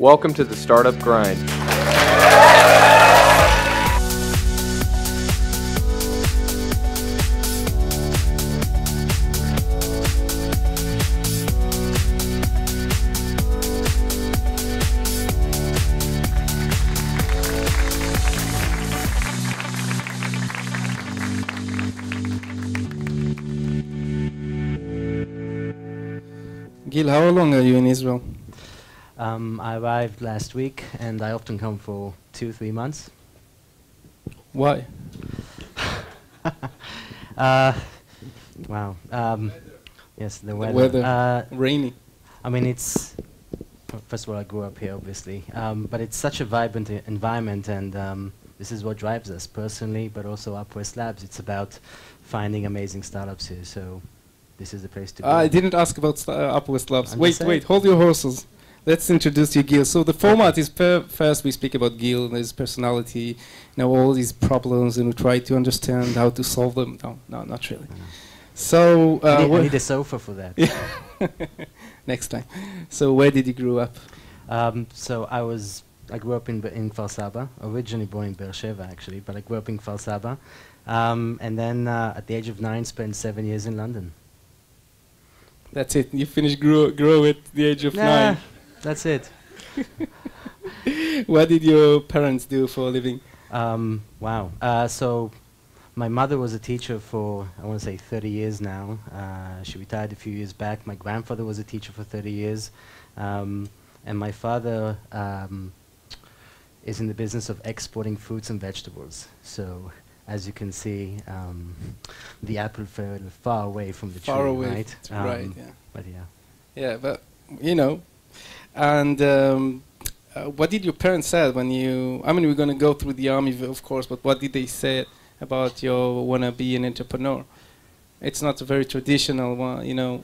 Welcome to the Startup Grind. Gil, how long are you in Israel? I arrived last week, and I often come for 2-3 months. Why? Wow. Yes, the weather. Weather, rainy. I mean, it's first of all, I grew up here, obviously, but it's such a vibrant environment, and this is what drives us personally, but also UpWest Labs. It's about finding amazing startups here. So this is the place to be. I didn't ask about UpWest Labs. Wait, hold your horses. Let's introduce you, Gil. So the format is first we speak about Gil and his personality, all these problems, and we try to understand how to solve them. No, not really. So I need a sofa for that. Next time. So where did you grow up? So I grew up in Kfar Saba, originally born in Beersheba actually, but I grew up in Kfar Saba, and then at the age of 9 spent 7 years in London. That's it. You finished grow at the age of 9. That's it. What did your parents do for a living? Wow. So my mother was a teacher for, I want to say, 30 years now. She retired a few years back. My grandfather was a teacher for 30 years. And my father is in the business of exporting fruits and vegetables. So as you can see, the apple fell far away from the tree, right? Right, yeah. But yeah. Yeah, but, and what did your parents say when you, we're going to go through the army, of course, but what did they say about your want to be an entrepreneur? It's not a very traditional one,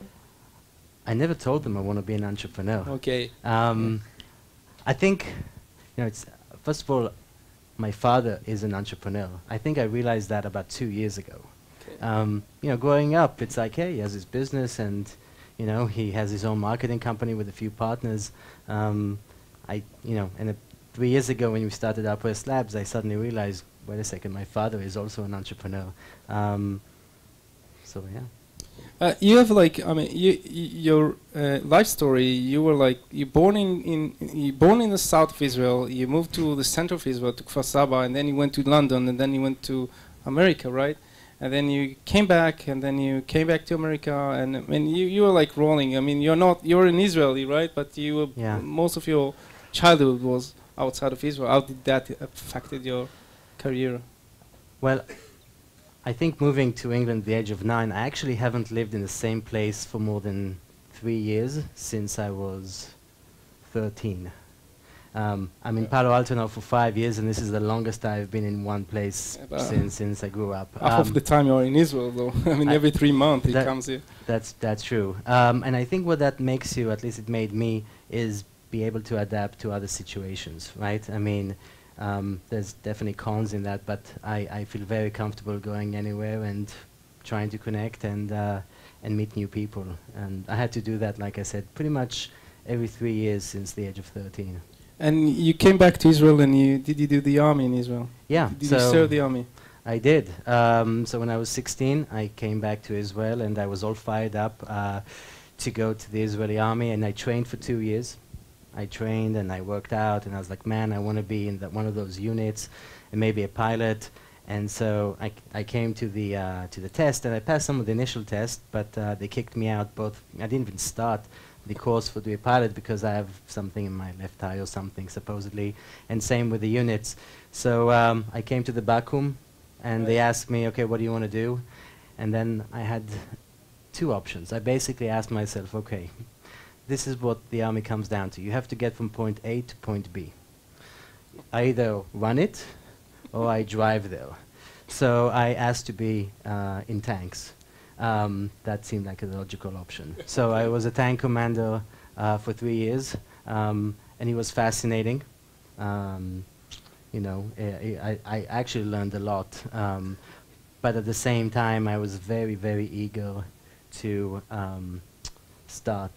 I never told them I want to be an entrepreneur. Okay. I think, it's, first of all, my father is an entrepreneur. I think I realized that about 2 years ago. Okay. Growing up, it's like, hey, he has his business and, he has his own marketing company with a few partners. And 3 years ago when we started UpWest Labs, I suddenly realized, wait a second, my father is also an entrepreneur. So yeah. You have your life story. You were you born in the south of Israel. You moved to the center of Israel, to Kfar Saba, and then you went to London, and then you went to America, right? And then you came back, and then you came back to America, and you were rolling. You're an Israeli, right? But you were most of your childhood was outside of Israel. How did that affected your career? Well, I think moving to England at the age of 9, I actually haven't lived in the same place for more than 3 years since I was 13. I'm in Palo Alto now for 5 years, and this is the longest I've been in one place since I grew up. Half of the time you're in Israel, though. Every 3 months it comes here. That's true. And I think what that makes you, at least it made me, is be able to adapt to other situations, right? There's definitely cons in that, but I feel very comfortable going anywhere and trying to connect and meet new people. And I had to do that, like I said, pretty much every 3 years since the age of 13. And you came back to Israel, and did you do the army in Israel? Yeah. Did you serve the army? I did. So when I was 16, I came back to Israel, and I was all fired up to go to the Israeli army, and I trained for 2 years. I trained and I worked out, and I was like, man, I want to be in one of those units and maybe a pilot. And so I came to the test, and I passed some of the initial tests, but they kicked me out both. I didn't even start the course for to be a pilot because I have something in my left eye or something, supposedly, and same with the units. So I came to the back room, and they asked me, okay, what do you want to do? And then I had 2 options. I basically asked myself, okay, this is what the army comes down to. You have to get from point A to point B. I either run it or I drive there. So I asked to be in tanks. That seemed like a logical option. So I was a tank commander for 3 years, and it was fascinating. I actually learned a lot. But at the same time, I was very, very eager to start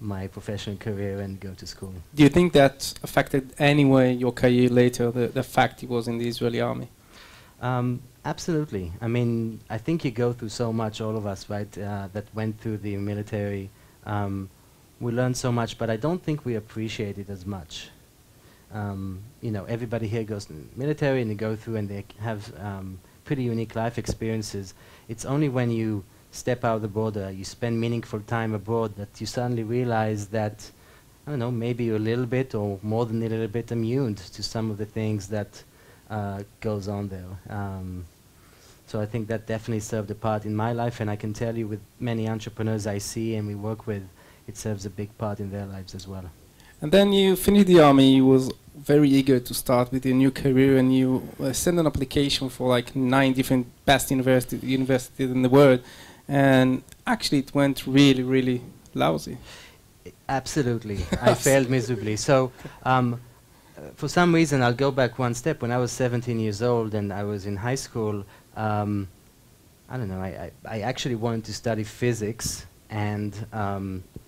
my professional career and go to school. Do you think that affected anyway your career later, the fact he was in the Israeli army? Absolutely. I mean, I think you go through so much, all of us, right, that went through the military. We learned so much, but I don't think we appreciate it as much. You know, everybody here goes to the military and they go through and they have pretty unique life experiences. It's only when you step out of the border, you spend meaningful time abroad, that you suddenly realize that, I don't know, maybe you're a little bit or more than a little bit immune to some of the things that goes on there. So I think that definitely served a part in my life, and I can tell you with many entrepreneurs I see and we work with, it serves a big part in their lives as well. And then you finished the army, you was very eager to start with your new career, and you sent an application for like 9 different best universities in the world, and actually it went really, really lousy. Absolutely. I failed miserably. So for some reason, I'll go back one step. When I was 17 years old and I was in high school, I don't know, I actually wanted to study physics and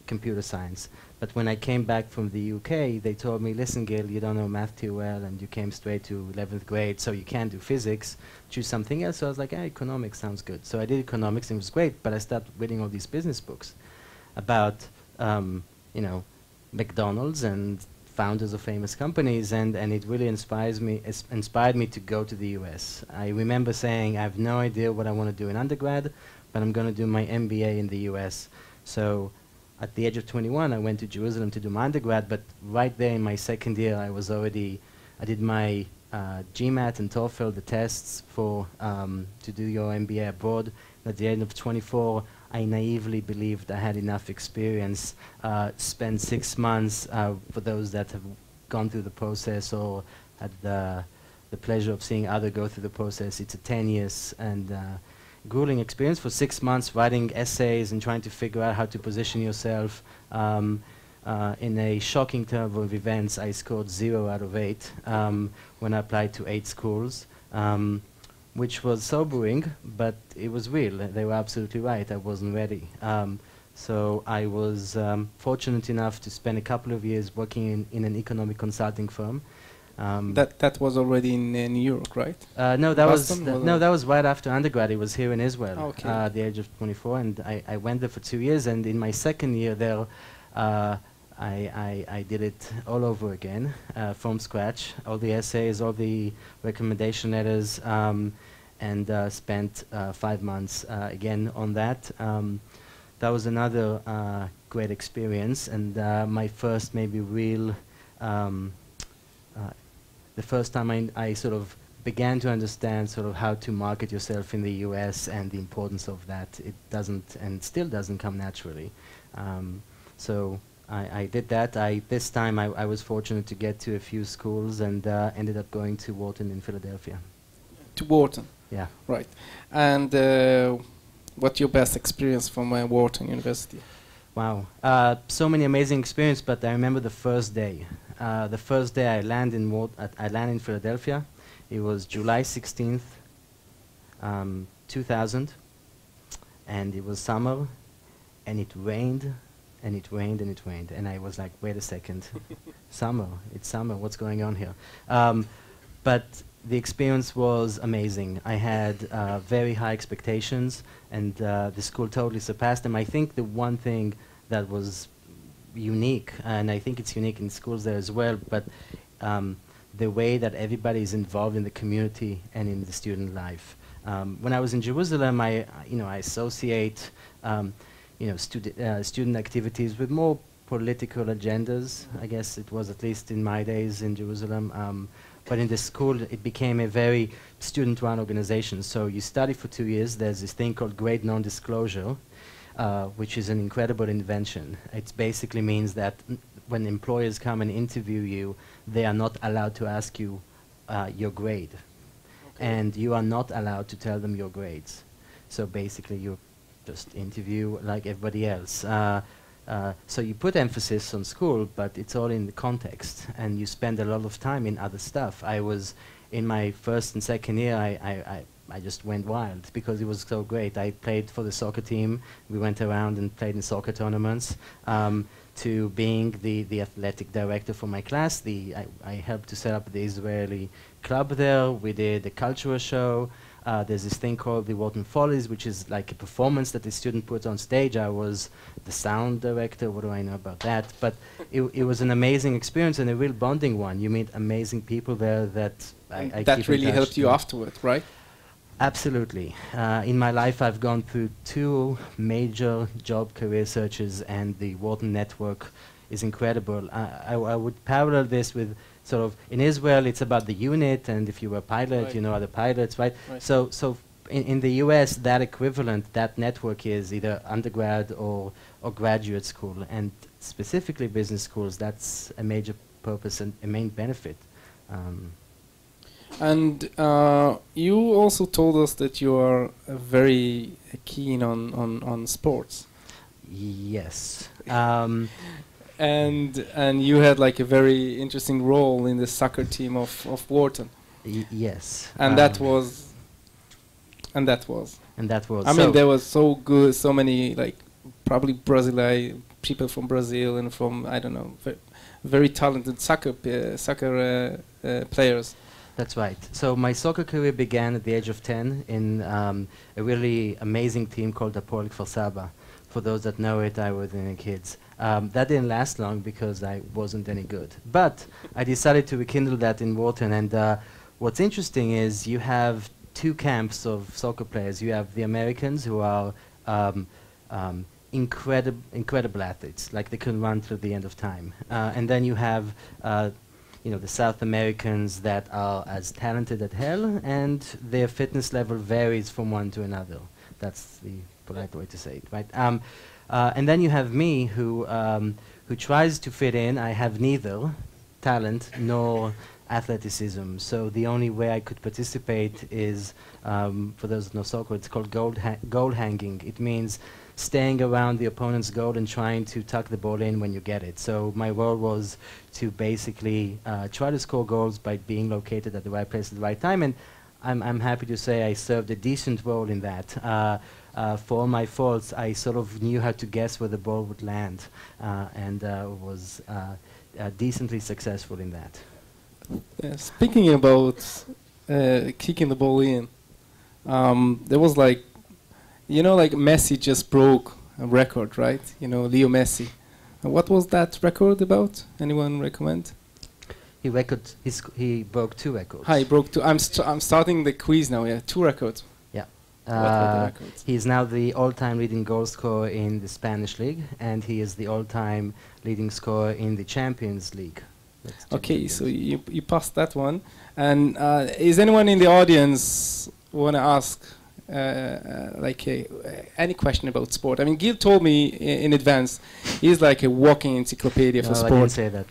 computer science. But when I came back from the UK, they told me, listen, Gil, you don't know math too well, and you came straight to 11th grade, so you can't do physics. Choose something else. So I was like, economics sounds good. So I did economics, and it was great, but I started reading all these business books about, you know, McDonald's and founders of famous companies, and it really inspired me to go to the US. I remember saying, I have no idea what I want to do in undergrad, but I'm going to do my MBA in the US. So at the age of 21, I went to Jerusalem to do my undergrad, but right there in my second year, I did my GMAT and TOEFL, the tests for to do your MBA abroad. At the end of 24, I naively believed I had enough experience. Spent 6 months, for those that have gone through the process or had the pleasure of seeing others go through the process. It's a 10 years and grueling experience for 6 months, writing essays and trying to figure out how to position yourself. In a shocking turn of events, I scored 0 out of 8 when I applied to 8 schools, which was sobering, but it was real. They were absolutely right. I wasn't ready. So I was fortunate enough to spend a couple of years working in an economic consulting firm. That was already in New York, right? No, that was right after undergrad. It was here in Israel, okay. At the age of 24, and I went there for 2 years. And in my second year there, I did it all over again, from scratch. All the essays, all the recommendation letters, and spent 5 months again on that. That was another great experience, and my first maybe real. The first time I sort of began to understand sort of how to market yourself in the US and the importance of that. It doesn't, and still doesn't, come naturally. So I did that. This time I was fortunate to get to a few schools and ended up going to Wharton in Philadelphia. To Wharton? Yeah. Right. And what's your best experience from Wharton University? Wow. So many amazing experiences, but I remember the first day. The first day I landed in Philadelphia. It was July 16th, 2000, and it was summer, and it rained, and it rained, and it rained, and I was like, wait a second, summer, it's summer, what's going on here? But the experience was amazing. I had very high expectations, and the school totally surpassed them. I think the one thing that was unique, and I think it's unique in schools there as well, but the way that everybody is involved in the community and in the student life. When I was in Jerusalem, I associate student activities with more political agendas. I guess it was, at least in my days in Jerusalem. But in the school, it became a very student-run organization. So you study for 2 years. There's this thing called grade non-disclosure, which is an incredible invention. It basically means that when employers come and interview you, they are not allowed to ask you your grade. Okay. And you are not allowed to tell them your grades. So basically, you just interview like everybody else. So you put emphasis on school, but it's all in the context, and you spend a lot of time in other stuff. I was, in my first and second year, I just went wild because it was so great. I played for the soccer team. We went around and played in soccer tournaments. To being the athletic director for my class, I helped to set up the Israeli club there. We did a cultural show. There's this thing called the Wharton Follies, which is like a performance that the student puts on stage. I was the sound director. What do I know about that? But it was an amazing experience and a real bonding one. You meet amazing people there that I that keep really in touch helped you to. afterward, right? Absolutely. In my life, I've gone through 2 major job career searches, and the Wharton network is incredible. I would parallel this with sort of, in Israel, it's about the unit, and if you were a pilot, Right. you know other pilots, right? Right. So in the US, that equivalent, that network is either undergrad or graduate school, and specifically business schools, that's a major purpose and a main benefit. And you also told us that you are very keen on sports, Yes. and you had like a very interesting role in the soccer team of Wharton, Yes. and that was. And that was. I mean, there was so good, so many like probably Brazilian people from Brazil and from I don't know, very talented soccer players. That's right. So my soccer career began at the age of 10 in a really amazing team called Hapoel Kfar Saba. For those that know it, I was in the kids. That didn't last long because I wasn't any good. But I decided to rekindle that in Wharton. And what's interesting is you have 2 camps of soccer players. You have the Americans who are incredible athletes, like they can run till the end of time. And then you have the South Americans that are as talented as hell, and their fitness level varies from one to another. That's the polite way to say it, right? And then you have me, who tries to fit in. I have neither talent nor athleticism, so the only way I could participate is, for those who know soccer, it's called goal hanging. It means staying around the opponent's goal and trying to tuck the ball in when you get it. So my role was to basically try to score goals by being located at the right place at the right time, and I'm happy to say I served a decent role in that. For all my faults, I sort of knew how to guess where the ball would land, and was decently successful in that. Speaking about kicking the ball in, there was like, like Messi just broke a record, right? Leo Messi. What was that record about? Anyone recommend? He broke 2 records. He broke 2. I'm starting the quiz now. Yeah, 2 records. Yeah. What were the records? He is now the all-time leading goal scorer in the Spanish league, and he is the all-time leading scorer in the Champions League. Okay, so you passed that one. And is anyone in the audience want to ask any question about sport? I mean, Gil told me in advance he's like a walking encyclopedia for sport. I didn't say that.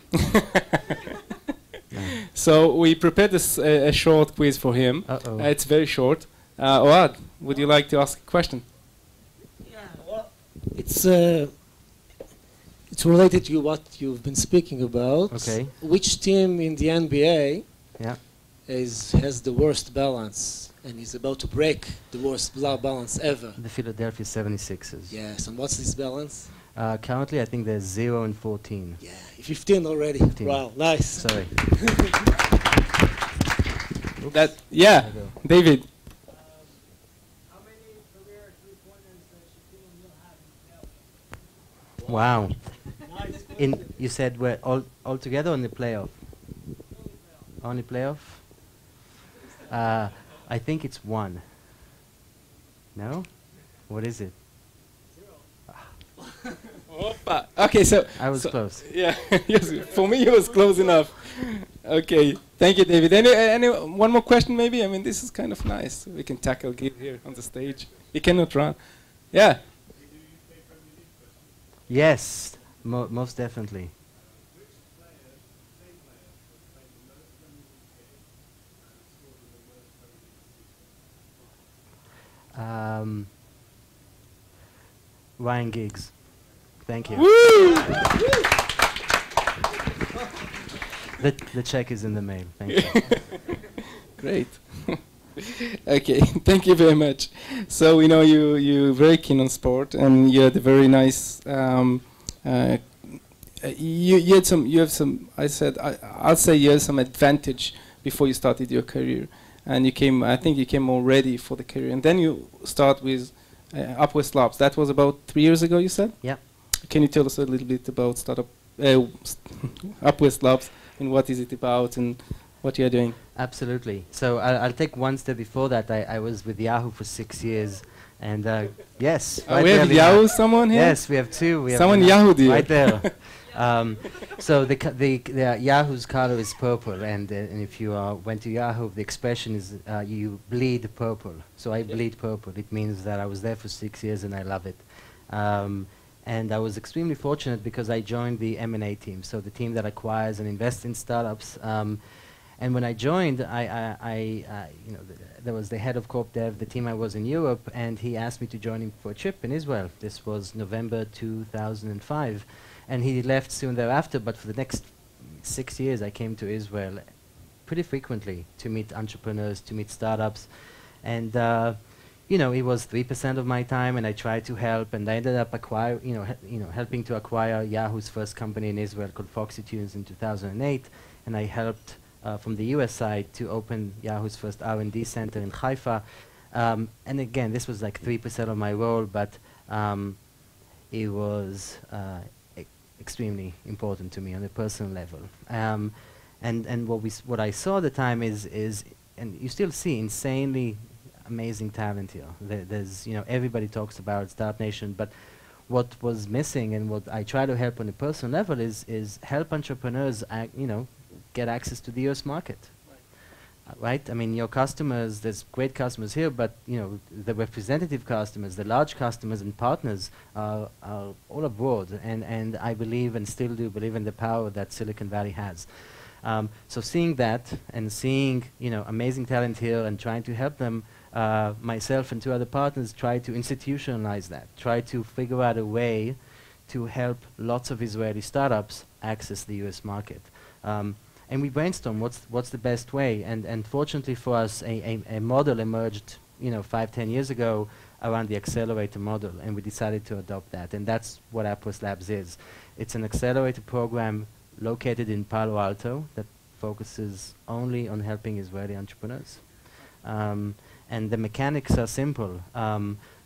No. So we prepared this a short quiz for him. It's very short. Oad, would you like to ask a question? Yeah, well, it's related to what you've been speaking about. Okay. Which team in the NBA Yeah. has the worst balance and is about to break the worst balance ever? The Philadelphia 76ers. Yes, and what's this balance? Currently, I think they're 0-14. Yeah, 15 already. 15. Wow, nice. Sorry. Yeah, David. How many career three-pointers does Shaquille O'Neal have in Wow. Nice. You said we're all together on the playoff? Only playoff? I think it's 1. No? What is it? Okay, so I was close. Yeah, yes, for me it was close enough. Okay, thank you, David. Any one more question, maybe? I mean, this is kind of nice. We can tackle Gil here on the stage. He cannot run. Yeah. Yes, most definitely. Ryan Giggs. Thank you. Woo! The check is in the mail. Thank you. Great. Okay, thank you very much. So we know you're very keen on sport, and you had a very nice. You have some. I'll say you had some advantage before you started your career, and you came. I think you came more ready for the career, and then you start with UpWest Labs. That was about 3 years ago, you said. Yeah. Can you tell us a little bit about UpWest Labs, and what is it about, and what you're doing? Absolutely. So I'll take one step before that. I was with Yahoo for 6 years, and yes. Right We there, have Lina. Yahoo, someone here. Yes, we have two. We have Someone Lina Yahoo dear. right there. So the Yahoo's color is purple, and if you went to Yahoo, the expression is you bleed purple. So I bleed purple. It means that I was there for 6 years and I love it. And I was extremely fortunate because I joined the M&A team, so the team that acquires and invests in startups. And when I joined, there was the head of Corp Dev, the team I was in Europe, and he asked me to join him for a trip in Israel. This was November 2005. And he left soon thereafter, but for the next 6 years I came to Israel pretty frequently to meet entrepreneurs, to meet startups. And it was 3% of my time, and I tried to help, and I ended up helping to acquire Yahoo's first company in Israel called FoxyTunes in 2008, and I helped from the US side to open Yahoo's first R&D center in Haifa. And again, this was like 3% of my role, but it was extremely important to me on a personal level. And what I saw at the time is, and you still see insanely amazing talent here. There's, everybody talks about Startup Nation, but what was missing and what I try to help on a personal level is help entrepreneurs, get access to the US market. Right? I mean, your customers, there's great customers here, but the representative customers, the large customers and partners are all abroad, and I believe and still do believe in the power that Silicon Valley has. So seeing that and seeing amazing talent here and trying to help them, myself and two other partners try to institutionalize that, try to figure out a way to help lots of Israeli startups access the US market. And we brainstormed what's the best way, and fortunately for us, a model emerged 5-10 years ago around the accelerator model, and we decided to adopt that, and that's what UpWest Labs is. It's an accelerator program located in Palo Alto that focuses only on helping Israeli entrepreneurs. And the mechanics are simple.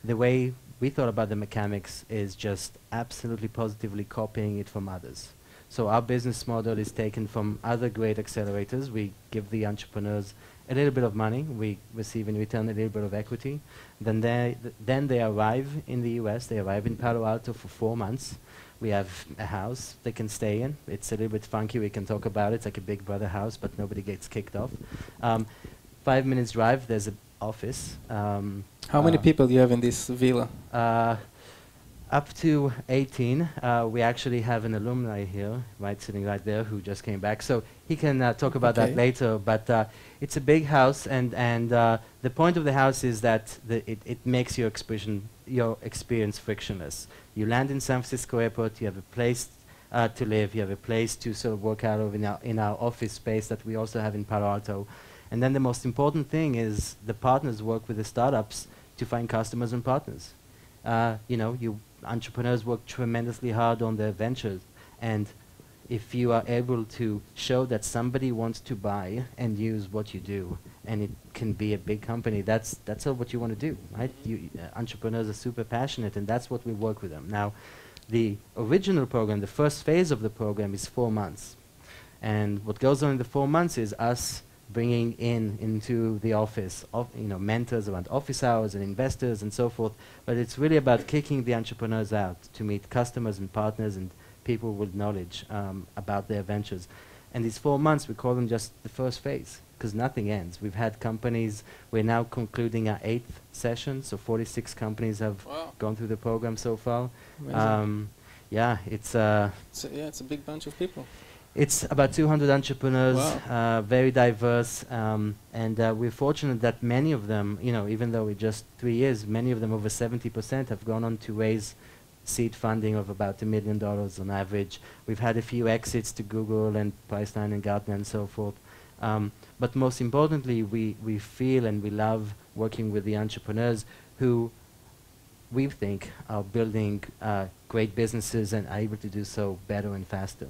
The way we thought about the mechanics is just absolutely positively copying it from others. So our business model is taken from other great accelerators. We give the entrepreneurs a little bit of money. We receive in return a little bit of equity. Then they arrive in the US. They arrive in Palo Alto for 4 months. We have a house they can stay in. It's a little bit funky. We can talk about it. It's like a Big Brother house, but nobody gets kicked off. 5 minutes drive, there's an office. How many people do you have in this villa? Up to 18. We actually have an alumni here, sitting right there, who just came back. So he can talk about that later. But it's a big house, and the point of the house is that it makes your experience frictionless. You land in San Francisco Airport. You have a place to live. You have a place to sort of work out of in our office space that we also have in Palo Alto. And then the most important thing is the partners work with the startups to find customers and partners. Entrepreneurs work tremendously hard on their ventures, and if you are able to show that somebody wants to buy and use what you do, and it can be a big company, that's what you want to do, right? Entrepreneurs are super passionate, and that's what we work with them. Now, the original program, the first phase of the program is 4 months, and what goes on in the 4 months is us bringing into the office mentors around office hours and investors and so forth, but it's really about kicking the entrepreneurs out to meet customers and partners and people with knowledge about their ventures. And these 4 months, we call them just the first phase, because nothing ends. We've had companies, we're now concluding our 8th session, so 46 companies have gone through the program so far. Yeah, it's a big bunch of people. It's about 200 entrepreneurs, very diverse, and we're fortunate that many of them, even though we're just 3 years, many of them, over 70%, have gone on to raise seed funding of about $1 million on average. We've had a few exits to Google and Priceline and Gartner and so forth. But most importantly, we feel and we love working with the entrepreneurs who we think are building great businesses and are able to do so better and faster.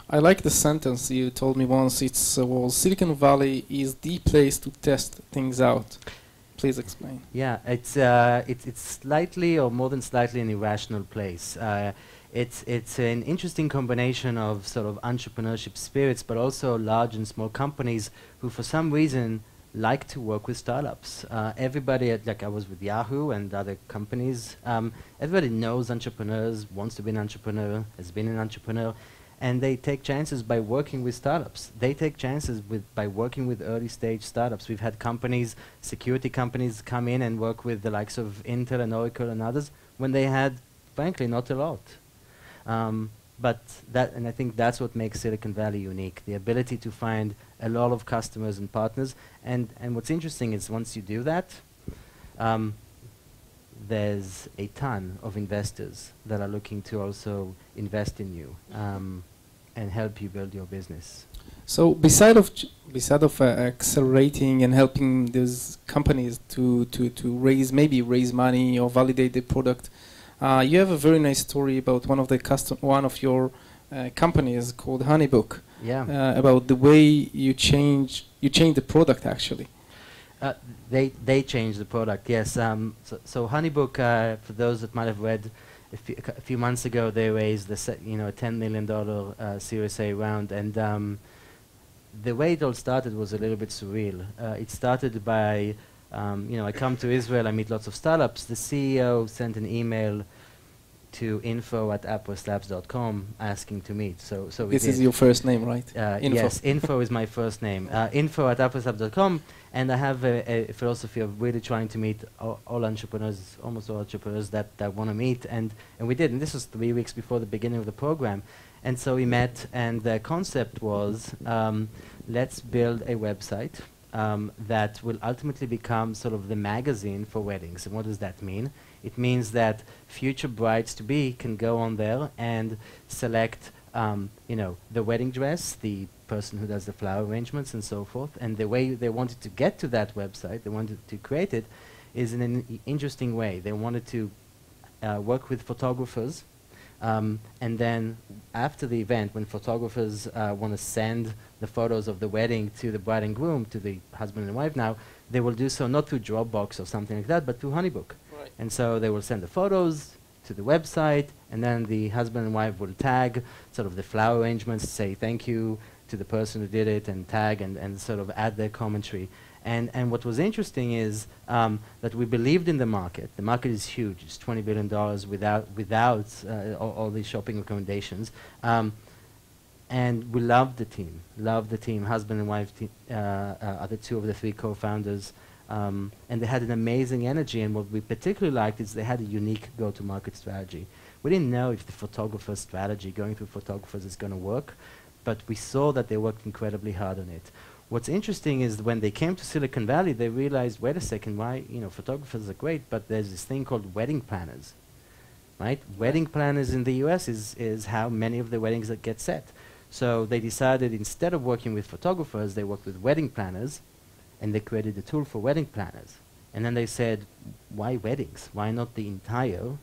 I like the sentence you told me once. It's well, Silicon Valley is the place to test things out. Please explain. Yeah, it's slightly or more than slightly an irrational place. It's an interesting combination of sort of entrepreneurship spirits, but also large and small companies who, for some reason, like to work with startups. Everybody, like I was with Yahoo and other companies, everybody knows entrepreneurs, wants to be an entrepreneur, has been an entrepreneur, and they take chances by working with startups. They take chances by working with early stage startups. We've had companies, security companies, come in and work with the likes of Intel and Oracle and others when they had, frankly, not a lot. And I think that's what makes Silicon Valley unique, the ability to find a lot of customers and partners. And what's interesting is once you do that, there's a ton of investors that are looking to also invest in you and help you build your business. So beside of accelerating and helping these companies to raise money or validate the product, you have a very nice story about one of your companies called Honeybook. Yeah. About the way you change the product actually. They changed the product, yes. So Honeybook, for those that might have read, a few months ago they raised a $10 million Series A round, and the way it all started was a little bit surreal. It started by, I come to Israel, I meet lots of startups. The CEO sent an email to info@upwestlabs.com asking to meet. So this is your first name, right? Info. Yes, info is my first name. Info@upwestlabs.com, and I have a philosophy of really trying to meet all entrepreneurs, almost all entrepreneurs that want to meet, and we did. And this was 3 weeks before the beginning of the program, and so we met, and the concept was let's build a website that will ultimately become sort of the magazine for weddings. And what does that mean? It means that future brides-to-be can go on there and select, the wedding dress, the person who does the flower arrangements and so forth. And the way they wanted to get to that website, they wanted to create it, is in an interesting way. They wanted to work with photographers, and then after the event, when photographers want to send the photos of the wedding to the bride and groom, to the husband and wife now, they will do so not through Dropbox or something like that, but through Honeybook. Right. And so they will send the photos to the website, and then the husband and wife will tag sort of the flower arrangements, say thank you to the person who did it, and tag and sort of add their commentary. And what was interesting is that we believed in the market. The market is huge. It's $20 billion without all these shopping recommendations. And we loved the team. Husband and wife are the two of the three co-founders. And they had an amazing energy. And what we particularly liked is they had a unique go-to-market strategy. We didn't know if the photographer strategy, going through photographers, is going to work. But we saw that they worked incredibly hard on it. What's interesting is when they came to Silicon Valley, they realized, wait a second, photographers are great, but there's this thing called wedding planners, right? Wedding planners in the US is how many of the weddings that get set. So they decided instead of working with photographers, they worked with wedding planners, and they created a tool for wedding planners. And then they said, why weddings? Why not the entire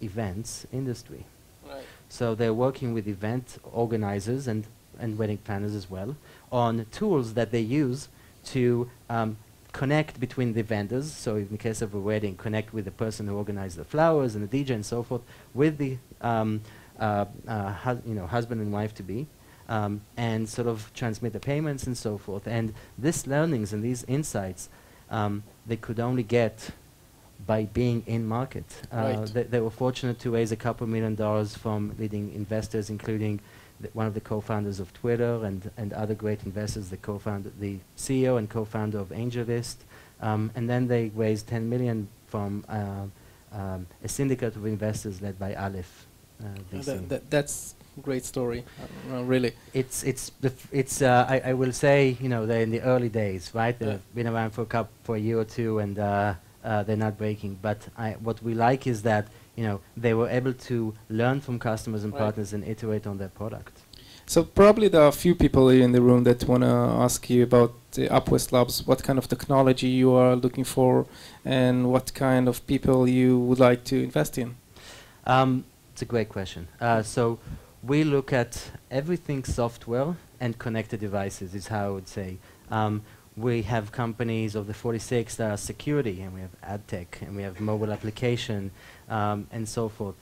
events industry? Right. So they're working with event organizers and wedding planners as well on tools that they use to connect between the vendors. So in the case of a wedding, connect with the person who organized the flowers and the DJ and so forth, with the husband and wife to be, and sort of transmit the payments and so forth. And these learnings and these insights, they could only get by being in market. They were fortunate to raise a couple $1 million from leading investors, including one of the co-founders of Twitter and other great investors, the CEO and co-founder of AngelList. And then they raised $10 million from a syndicate of investors led by Aleph. That's a great story, really. I will say, they're in the early days, right? They've been around for a year or two, and they're not breaking. But what we like is that they were able to learn from customers and partners and iterate on their product. So probably there are a few people here in the room that want to ask you about the UpWest Labs, what kind of technology you are looking for, and what kind of people you would like to invest in. It's a great question. So we look at everything software and connected devices is how I would say. We have companies of the 46 that are security, and we have ad tech, and we have mobile application, and so forth.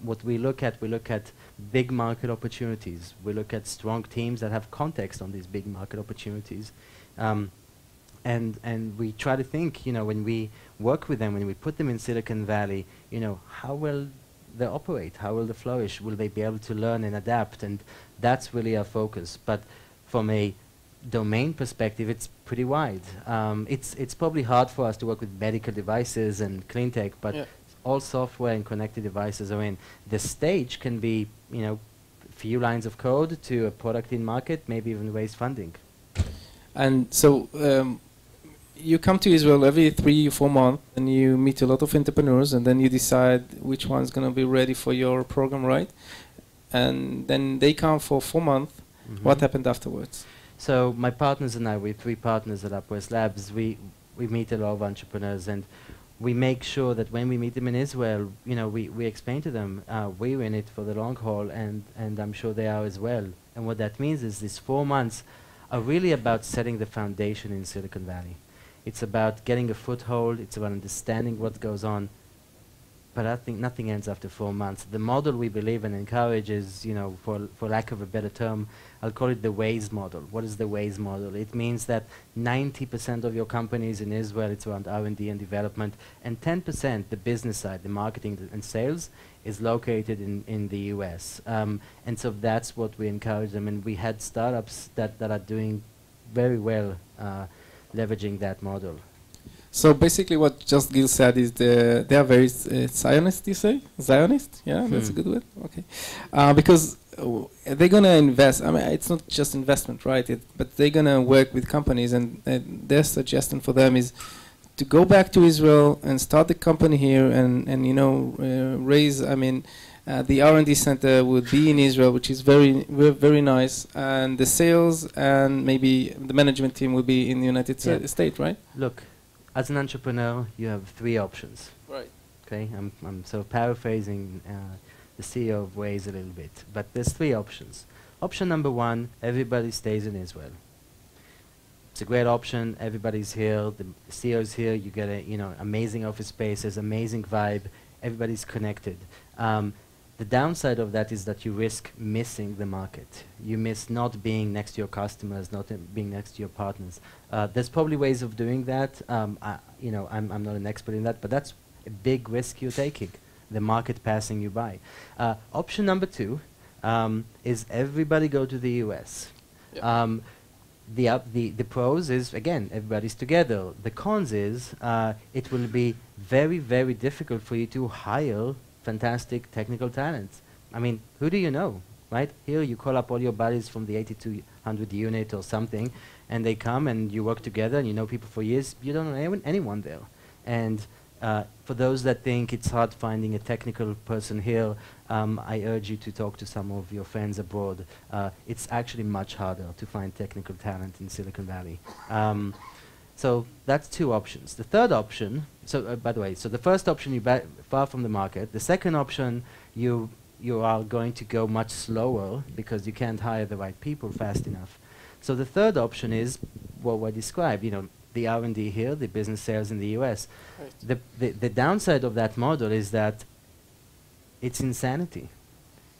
What we look at big market opportunities. We look at strong teams that have context on these big market opportunities. And we try to think, when we work with them, when we put them in Silicon Valley, how will they operate? How will they flourish? Will they be able to learn and adapt? And that's really our focus. But from a domain perspective, it's pretty wide. It's probably hard for us to work with medical devices and clean tech, but all software and connected devices are in. The stage can be, a few lines of code to a product in market, maybe even raise funding. And so you come to Israel every 3 or 4 months, and you meet a lot of entrepreneurs, and then you decide which one's going to be ready for your program, right? And then they come for 4 months. Mm-hmm. What happened afterwards? So my partners and I, we have 3 partners at UpWest Labs. We meet a lot of entrepreneurs, and we make sure that when we meet them in Israel, we explain to them we're in it for the long haul, and I'm sure they are as well. And what that means is these 4 months are really about setting the foundation in Silicon Valley. It's about getting a foothold. It's about understanding what goes on. But I think nothing ends after 4 months. The model we believe and encourage is, for lack of a better term, I'll call it the Waze model. What is the Waze model? It means that 90% of your companies in Israel, it's around R&D and development, and 10%, the business side, the marketing and sales, is located in the US. And so that's what we encourage them. And we had startups that are doing very well leveraging that model. So basically what just Gil said is they are very Zionist, you say? Zionist? Yeah, that's a good word. Okay. Because they're going to invest. I mean, it's not just investment, right? But they're going to work with companies, and their suggestion for them is to go back to Israel and start the company here and raise, the R&D center would be in Israel, which is very, very nice, and the sales and maybe the management team will be in the United States, right? Look, as an entrepreneur, you have 3 options. Right. Okay, I'm sort of paraphrasing the CEO of Waze a little bit, but there's 3 options. Option number 1, everybody stays in Israel. It's a great option. Everybody's here. The CEO's here. You get amazing office spaces, amazing vibe. Everybody's connected. The downside of that is that you risk missing the market. You miss not being next to your customers, not being next to your partners. There's probably ways of doing that. I'm not an expert in that, but that's a big risk you're taking, the market passing you by. Option number 2 is everybody go to the US. Yep. The pros is, again, everybody's together. The cons is it will be very, very difficult for you to hire fantastic technical talents. I mean, who do you know, right? Here you call up all your buddies from the 8200 unit or something, and they come and you work together and you know people for years. You don't know anyone there. And for those that think it's hard finding a technical person here, I urge you to talk to some of your friends abroad. It's actually much harder to find technical talent in Silicon Valley. So that's 2 options. The third option, by the way, so the first option, you're far from the market. The second option, you are going to go much slower because you can't hire the right people fast enough. So the third option is what I described, the R&D here, the business sales in the US. Right. The downside of that model is that it's insanity.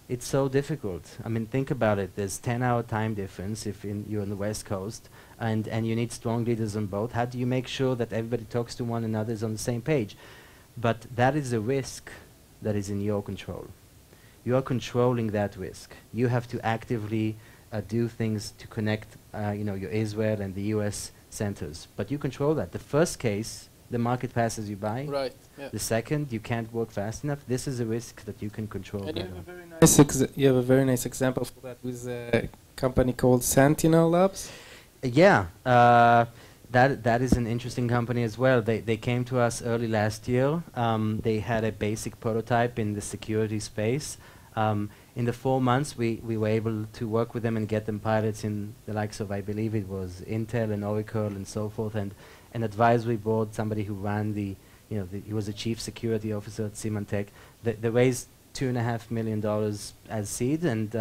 It's so difficult. I mean, think about it. There's 10-hour time difference if you're on the West Coast, and you need strong leaders on both. How do you make sure that everybody talks to one another, is on the same page? But that is a risk that is in your control. You are controlling that risk. You have to actively do things to connect, your Israel and the U.S. centers. But you control that. The first case, the market passes you by. Right. Yeah. The second, you can't work fast enough. This is a risk that you can control. And you have a very nice example for that with a company called Sentinel Labs. Yeah, that is an interesting company as well. They came to us early last year. They had a basic prototype in the security space. in the 4 months, we were able to work with them and get them pilots in the likes of, I believe it was Intel and Oracle and so forth, and an advisory board, somebody who ran he was a chief security officer at Symantec. They raised $2.5 million as seed, and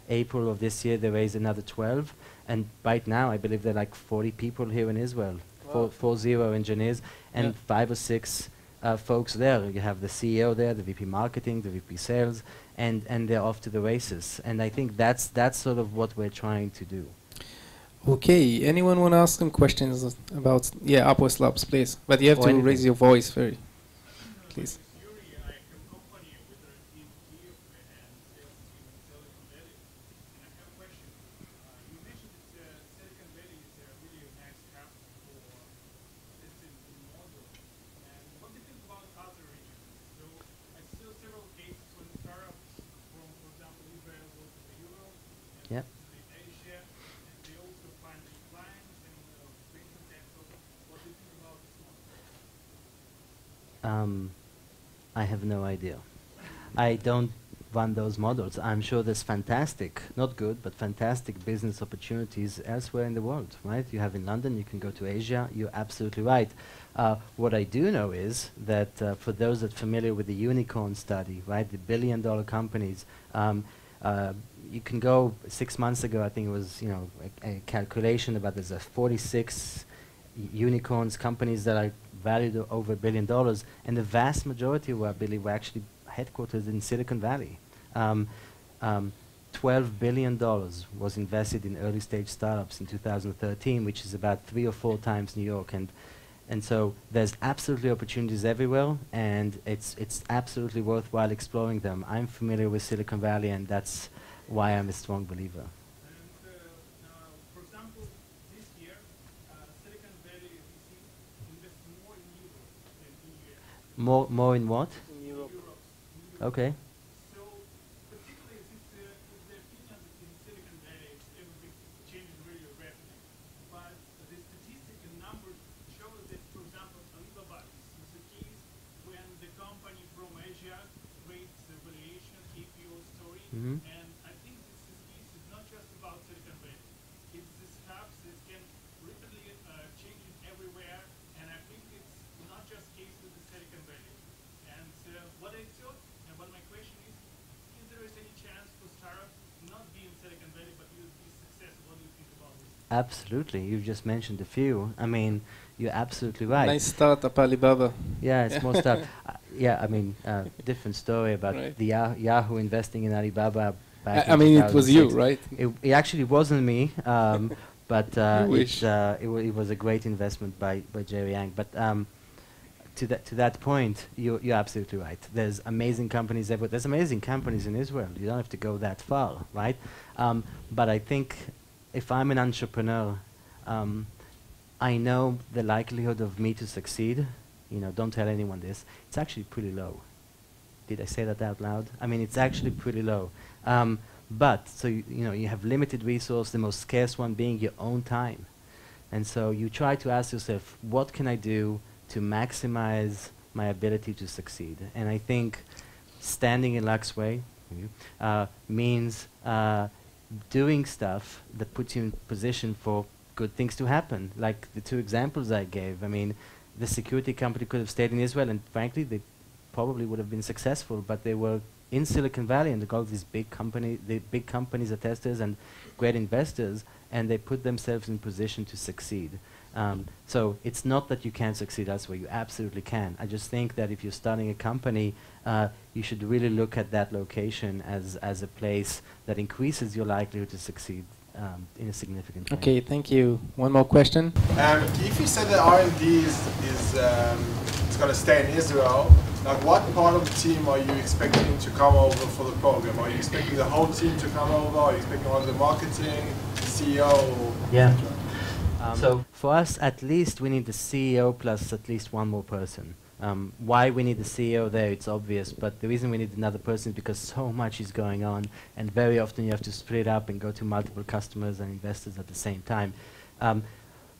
April of this year they raised another 12. And right now, I believe there are like 40 people here in Israel, Wow. 40 engineers, and Yeah. 5 or 6 folks there. You have the CEO there, the VP marketing, the VP sales, and they're off to the races. And I think that's sort of what we're trying to do. Okay, anyone want to ask some questions about UpWest Labs, please? But you have Or to anything. raise your voice very, please. Yep. I have no idea. I don't run those models. I'm sure there's fantastic, not good, but fantastic business opportunities elsewhere in the world, right? You have in London, you can go to Asia, you're absolutely right. What I do know is that for those that are familiar with the unicorn study, right, the billion-dollar companies, you can go 6 months ago, I think it was, a calculation about there's 46 unicorns, companies that are valued over $1 billion, and the vast majority were, I believe, were actually headquartered in Silicon Valley. $12 billion was invested in early stage startups in 2013, which is about 3 or 4 times New York. And so there's absolutely opportunities everywhere, and it's absolutely worthwhile exploring them. I'm familiar with Silicon Valley, and that's why I'm a strong believer. For example, this year, Silicon Valley VC invests more in Europe than in US. More in what? In Europe. Okay. So, particularly since it's the opinion that in Silicon Valley everything changes really rapidly. But the statistic and numbers show that, for example, Alibaba is the case when the company from Asia raised the valuation, IPO story, Mhm. and I think this case is not just about Silicon Valley. It's the stuff that can rapidly change it everywhere, and I think it's not just case with the Silicon Valley. And what I thought, and what my question is there is any chance for startups not be in Silicon Valley but you be successful? What do you think about this? Absolutely. You've just mentioned a few. I mean, you're absolutely right. Nice startup, Alibaba. Yeah, it's more stuff. Yeah, I mean, different story about Right. the Yahoo investing in Alibaba back in I mean, it was you, 2006. right? It actually wasn't me, but wish. it was a great investment by Jerry Yang. But to that point, you're absolutely right. There's amazing companies everywhere. There's amazing companies in Israel. You don't have to go that far, right? But I think if I'm an entrepreneur, I know the likelihood of me to succeed. Don't tell anyone this. It's actually pretty low. Did I say that out loud? I mean, it's actually pretty low. But so you have limited resource, the most scarce one being your own time. And so you try to ask yourself, what can I do to maximize my ability to succeed? And I think standing in luck's way means doing stuff that puts you in position for good things to happen. Like the 2 examples I gave. I mean, the security company could have stayed in Israel, and frankly, they probably would have been successful, but they were in Silicon Valley, and they got these big companies are testers and great investors, and they put themselves in position to succeed. So it's not that you can't succeed elsewhere. You absolutely can. I just think that if you're starting a company, you should really look at that location as a place that increases your likelihood to succeed in a significant way. Okay, thank you. One more question. If you said that R&D is going to stay in Israel, like what part of the team are you expecting to come over for the program? Are you expecting the whole team to come over? Are you expecting all the marketing, CEO? Yeah. So for us, at least we need the CEO plus at least one more person. Why we need the CEO there, it's obvious, but the reason we need another person is because so much is going on, and very often you have to split up and go to multiple customers and investors at the same time.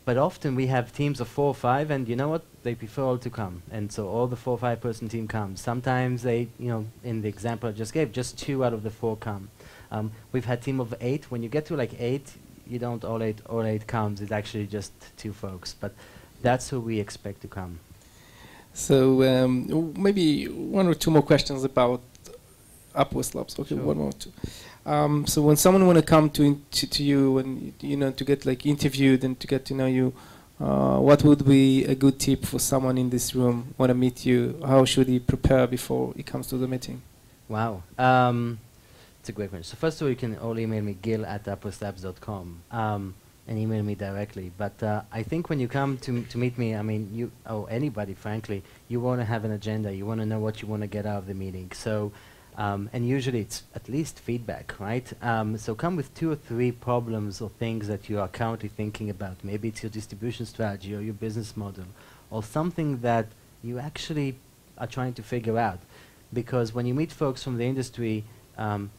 But often we have teams of 4 or 5, and you know what? they prefer all to come, and so all the 4 or 5 person team comes. Sometimes they, in the example I just gave, just 2 out of the 4 come. We've had team of 8. When you get to like 8, you don't all eight comes. It's actually just 2 folks, but that's who we expect to come. So maybe 1 or 2 more questions about UpWest Labs. Okay, Sure. 1 more, 2. So when someone want to come to you and to get like interviewed and to get to know you, what would be a good tip for someone in this room want to meet you? How should he prepare before he comes to the meeting? Wow. It's a great question. So first of all, you can all email me, gil@upwestlabs.com, and email me directly. But I think when you come to meet me, I mean, you or anybody, frankly, you want to have an agenda. You want to know what you want to get out of the meeting. So, and usually it's at least feedback, right? So come with 2 or 3 problems or things that you are currently thinking about. Maybe it's your distribution strategy or your business model, or something that you actually are trying to figure out. Because when you meet folks from the industry,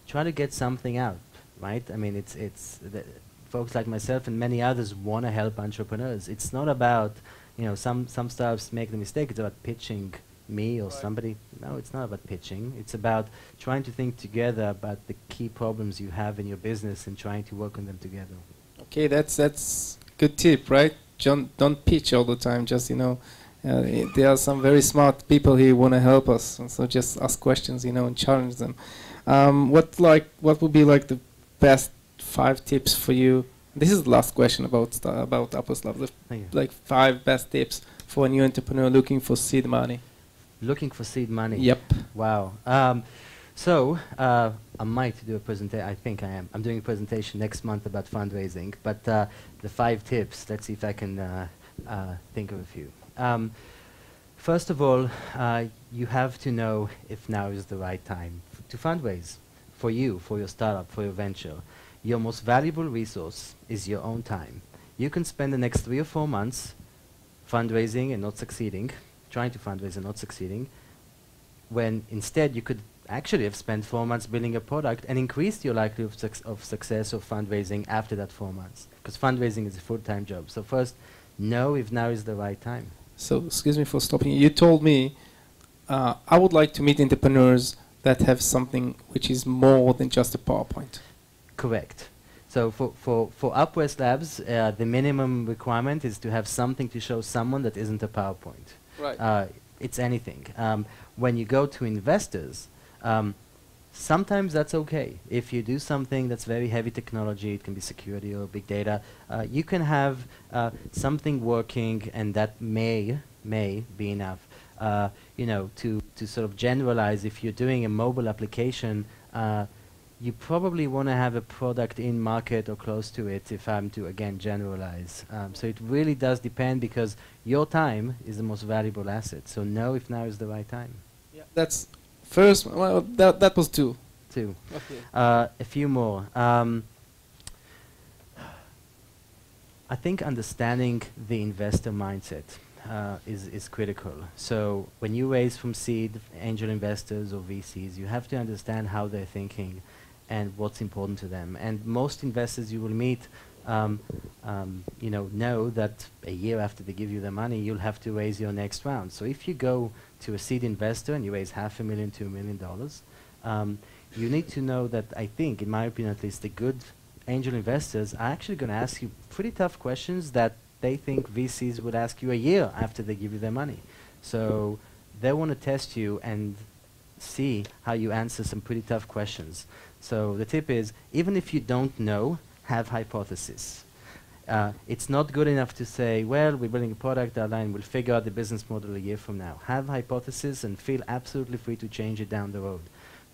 try to get something out, right? I mean, it's folks like myself and many others want to help entrepreneurs. It's not about, some startups make the mistake. It's about pitching me or somebody. No, it's not about pitching. It's about trying to think together about the key problems you have in your business and trying to work on them together. Okay, that's good tip, right? Don't pitch all the time. Just there are some very smart people here who want to help us, and so just ask questions, and challenge them. What would be like the best 5 tips for you? This is the last question about UpWest Labs. Like 5 best tips for a new entrepreneur looking for seed money. Looking for seed money. Yep. Wow. So I might do a presentation. I think I am. I'm doing a presentation next month about fundraising. But the 5 tips. Let's see if I can think of a few. First of all, you have to know if now is the right time to fundraise for you, for your startup, for your venture. Your most valuable resource is your own time. You can spend the next 3 or 4 months fundraising and not succeeding, trying to fundraise and not succeeding, when instead you could actually have spent 4 months building a product and increased your likelihood of success of fundraising after that 4 months. Because fundraising is a full-time job. So first, know if now is the right time. So, excuse me for stopping you. You told me I would like to meet entrepreneurs that have something which is more than just a PowerPoint. Correct. So for UpWest Labs, the minimum requirement is to have something to show someone that isn't a PowerPoint. Right. It's anything. When you go to investors, sometimes that's okay. If you do something that's very heavy technology, it can be security or big data, you can have something working, and that may be enough. To sort of generalize, if you're doing a mobile application, you probably want to have a product in market or close to it, if I'm to, again, generalize. So it really does depend, because your time is the most valuable asset. So know if now is the right time. Yeah. That's first. Well, that was 2. 2. Okay. A few more. I think understanding the investor mindset is critical. So when you raise from seed, angel investors or VCs, you have to understand how they're thinking and what's important to them. And most investors you will meet, know that a year after they give you the money, you'll have to raise your next round. So if you go to a seed investor and you raise $500,000 to $1 million, you need to know that, I think, in my opinion at least, the good angel investors are actually going to ask you pretty tough questions that they think VCs would ask you a year after they give you their money. So they want to test you and see how you answer some pretty tough questions. So the tip is, even if you don't know, have hypothesis. It's not good enough to say, well, we're building a product, we'll figure out the business model a year from now. Have hypothesis and feel absolutely free to change it down the road.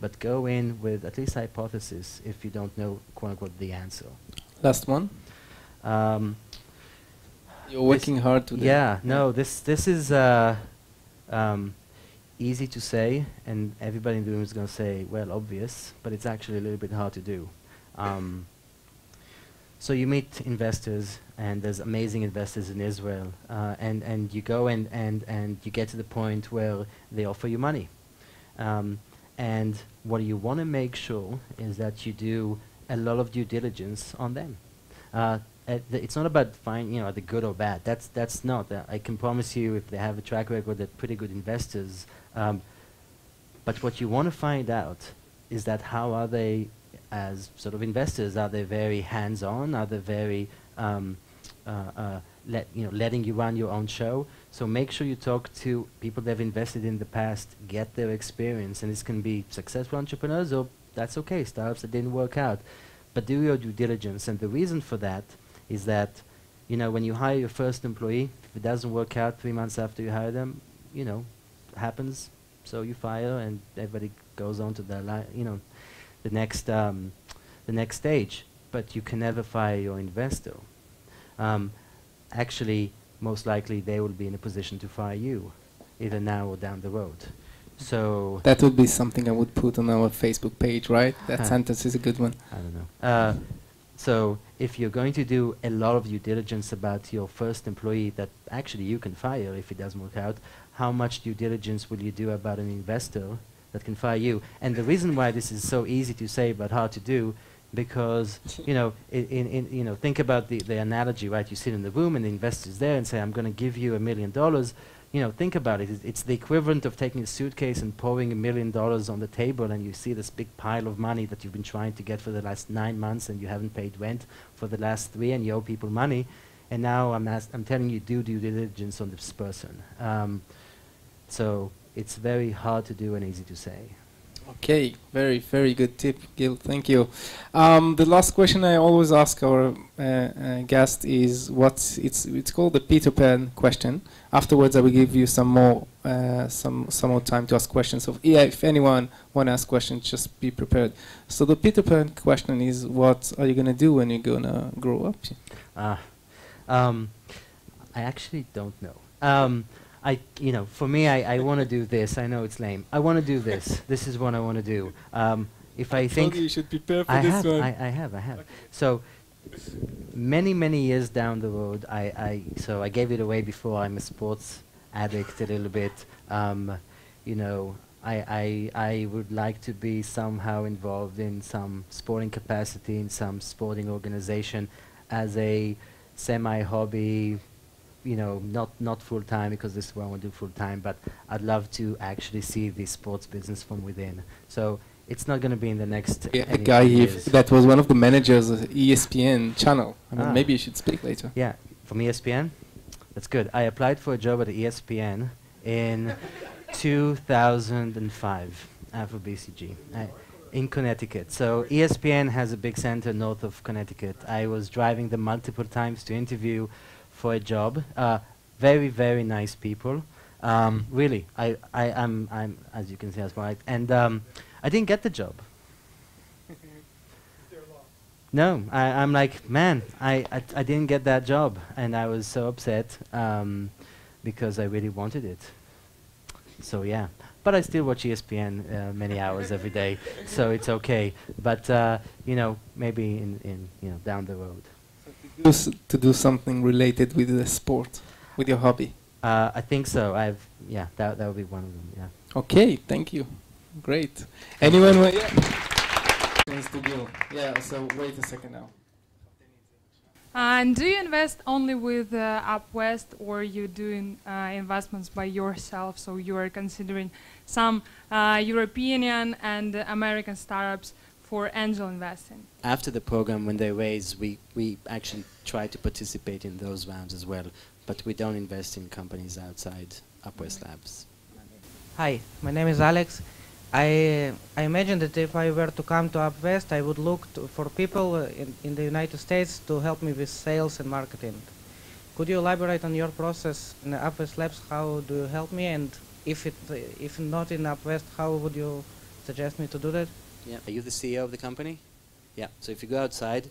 But go in with at least hypothesis if you don't know, quote unquote, the answer. Last one. You're working hard today. Yeah, no, this is easy to say, and everybody in the room is going to say, well, obvious, but it's actually a little bit hard to do. So you meet investors, and there's amazing investors in Israel, and you go and you get to the point where they offer you money. And what you want to make sure is that you do a lot of due diligence on them. it's not about are they good or bad. That's not. I can promise you, if they have a track record, they're pretty good investors. But what you want to find out is that how are they as sort of investors? Are they very hands-on? Are they very letting you run your own show? So make sure you talk to people that have invested in the past, get their experience, and this can be successful entrepreneurs, or that's okay, startups that didn't work out. But do your due diligence, and the reason for that is that, when you hire your first employee, if it doesn't work out 3 months after you hire them, happens. So you fire, and everybody goes on to their the next stage. But you can never fire your investor. Actually, most likely they will be in a position to fire you, either now or down the road. So that would be something I would put on our Facebook page, right? That sentence is a good one. I don't know. So if you're going to do a lot of due diligence about your first employee that actually you can fire if it doesn't work out, how much due diligence will you do about an investor that can fire you? And the reason why this is so easy to say but hard to do, because think about the analogy, right? You sit in the room and the investor's there and say, I'm going to give you $1 million. Think about it. It's the equivalent of taking a suitcase and pouring $1 million on the table, and you see this big pile of money that you've been trying to get for the last 9 months, and you haven't paid rent for the last 3, and you owe people money. And now I'm telling you, do due diligence on this person. So it's very hard to do and easy to say. Okay, very, very good tip, Gil. Thank you. The last question I always ask our guest is it's called the Peter Pan question. Afterwards, I will give you some more time to ask questions. So if anyone want to ask questions, just be prepared. So the Peter Pan question is, what are you gonna do when you're gonna grow up? I actually don't know. For me, I want to do this. I know it's lame. I want to do this. This is what I want to do. If I think you should prepare for this one. I have. Okay. So many years down the road, so I gave it away before. I'm a sports addict a little bit. I would like to be somehow involved in some sporting capacity, in some sporting organization, as a semi-hobby. Not full-time, because this is what I want to do full-time, but I'd love to actually see the sports business from within. So it's not going to be in the next a guy that was one of the managers of ESPN channel. I mean, maybe you should speak later. Yeah, from ESPN? That's good. I applied for a job at ESPN in 2005 for BCG in Connecticut. So ESPN has a big center north of Connecticut. I was driving them multiple times to interview for a job. Very, very nice people. Really, I'm as you can see, as well. And I didn't get the job. No, I'm like, man, I didn't get that job, and I was so upset because I really wanted it. So yeah, but I still watch ESPN many hours every day, so it's okay. But maybe in down the road. To do something related with the sport, with your hobby. I think so. That would be one of them. Yeah. Okay, thank you. Great. Anyone? Yeah. So wait a second now. And do you invest only with UpWest, or you doing investments by yourself? So you are considering some European and American startups for angel investing? After the program, when they raise, we actually try to participate in those rounds as well, but we don't invest in companies outside UpWest Labs. Hi, my name is Alex. I imagine that if I were to come to UpWest, I would look for people in the United States to help me with sales and marketing. Could you elaborate on your process in the UpWest Labs? How do you help me? And if not in UpWest, how would you suggest me to do that? Yeah. Are you the CEO of the company? Yeah. So if you go outside,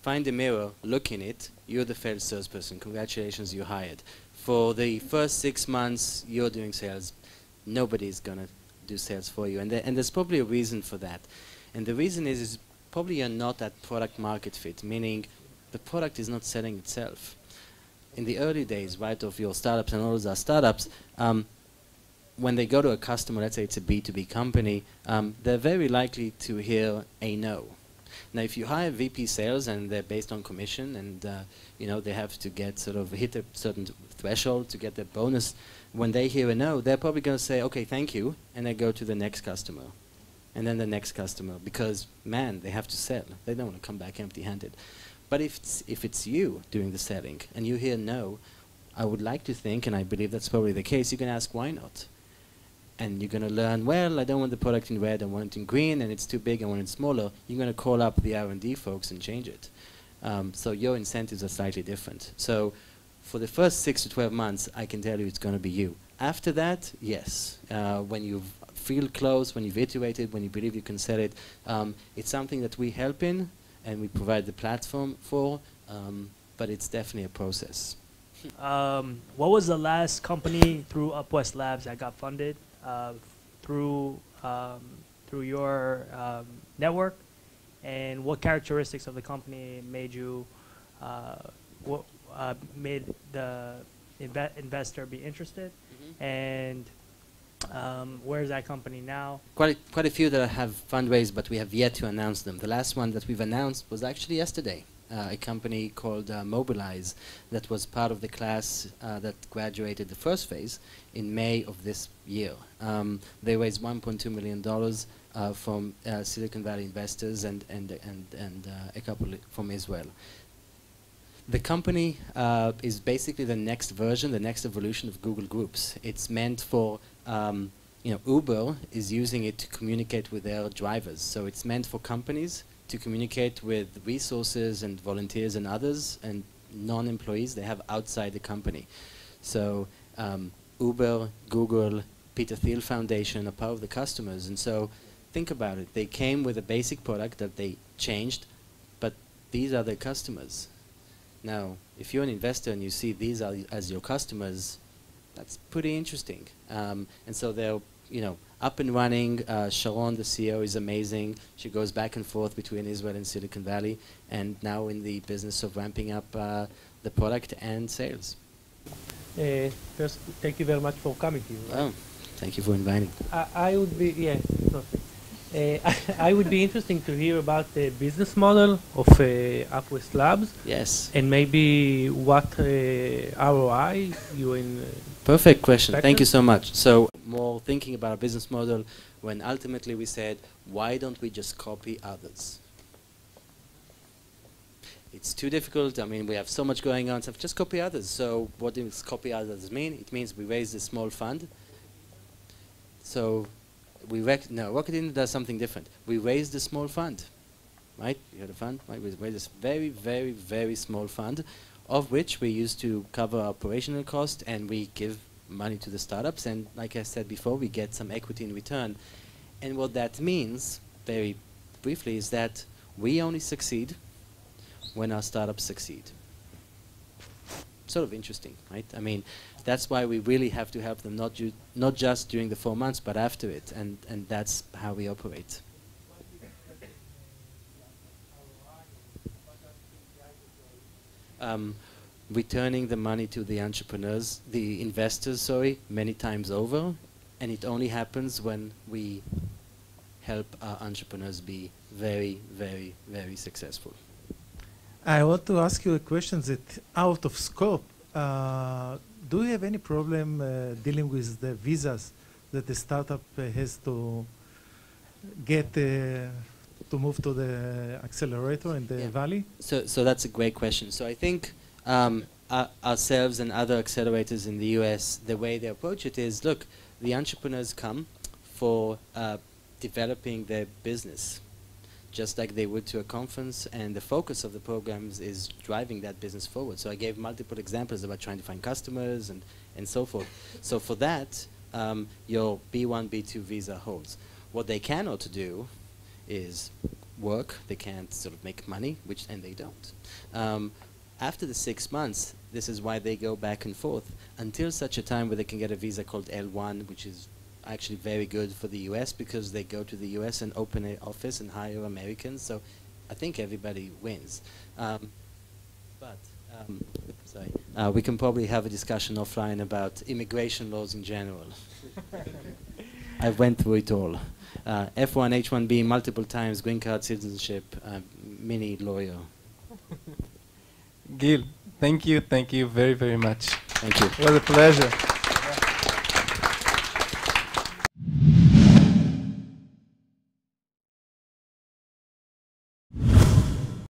find a mirror, look in it, you're the failed salesperson. Congratulations, you're hired. For the first 6 months, you're doing sales. Nobody's going to do sales for you. And there's probably a reason for that. And the reason is probably you're not at product market fit, meaning the product is not selling itself. In the early days, right, of your startups, and all those are startups, when they go to a customer, let's say it's a B2B company, they're very likely to hear a no. Now, if you hire VP sales and they're based on commission and you know, they have to get sort of hit a certain threshold to get their bonus, when they hear a no, they're probably going to say, okay, thank you, and they go to the next customer. And then the next customer, because, man, they have to sell. They don't want to come back empty-handed. But if it's you doing the selling and you hear no, I would like to think, and I believe that's probably the case, you can ask why not. And you're going to learn, well, I don't want the product in red, I want it in green, and it's too big, I want it smaller. You're going to call up the R&D folks and change it. So your incentives are slightly different. So for the first 6 to 12 months, I can tell you it's going to be you. After that, yes. When you feel close, when you've iterated, when you believe you can sell it, it's something that we help in and we provide the platform for, but it's definitely a process. What was the last company through UpWest Labs that got funded through your network, and what characteristics of the company made you made the investor be interested, and where is that company now? Quite a few that have fundraised, but we have yet to announce them. The last one that we've announced was actually yesterday. A company called Mobilize that was part of the class that graduated the first phase in May of this year. They raised $1.2 million from Silicon Valley investors and a couple from Israel. The company is basically the next version, the next evolution of Google Groups. It's meant for, you know, Uber is using it to communicate with their drivers. So it's meant for companies to communicate with resources and volunteers and others and non-employees they have outside the company. So Uber, Google, Peter Thiel Foundation are part of the customers. And so think about it. They came with a basic product that they changed, but these are their customers. Now, if you're an investor and you see these as your customers, that's pretty interesting. And so they're, you know, up and running. Sharon, the CEO, is amazing. She goes back and forth between Israel and Silicon Valley, and now in the business of ramping up the product and sales. First, thank you very much for coming here. Oh, thank you for inviting. I would be, yeah, perfect. I would be interesting to hear about the business model of UpWest Labs. Yes. And maybe what ROI you in. Perfect question. Thank you so much. So more thinking about a business model when ultimately we said, why don't we just copy others? It's too difficult. I mean, we have so much going on. So just copy others. So what does copy others mean? It means we raised a small fund. So no, Rocket does something different. We raised a small fund, right? You had a fund, right? We raised this very, very, very small fund, of which we used to cover operational cost, and we give money to the startups. And like I said before, we get some equity in return. And what that means, very briefly, is that we only succeed when our startups succeed. Sort of interesting, right? I mean, that's why we really have to help them, not just during the 4 months, but after it, and that's how we operate. Returning the money to the entrepreneurs, the investors, sorry, many times over, and it only happens when we help our entrepreneurs be very, very, very successful. I want to ask you a question that out of scope. Do you have any problem dealing with the visas that the startup has to get to move to the accelerator in the valley? So that's a great question. So I think ourselves and other accelerators in the US, the way they approach it is, look, the entrepreneurs come for developing their business, just like they would to a conference, and the focus of the programs is driving that business forward. So I gave multiple examples about trying to find customers and so forth. So for that, your B1, B2 visa holds. What they cannot do is work. They can't sort of make money, and they don't. After the 6 months, this is why they go back and forth until such a time where they can get a visa called L1, which is actually very good for the US because they go to the US and open an office and hire Americans. So I think everybody wins. Sorry, we can probably have a discussion offline about immigration laws in general. I went through it all. F1, H1B, multiple times, green card citizenship, mini lawyer. Gil, thank you very, very much. Thank you. It was a pleasure.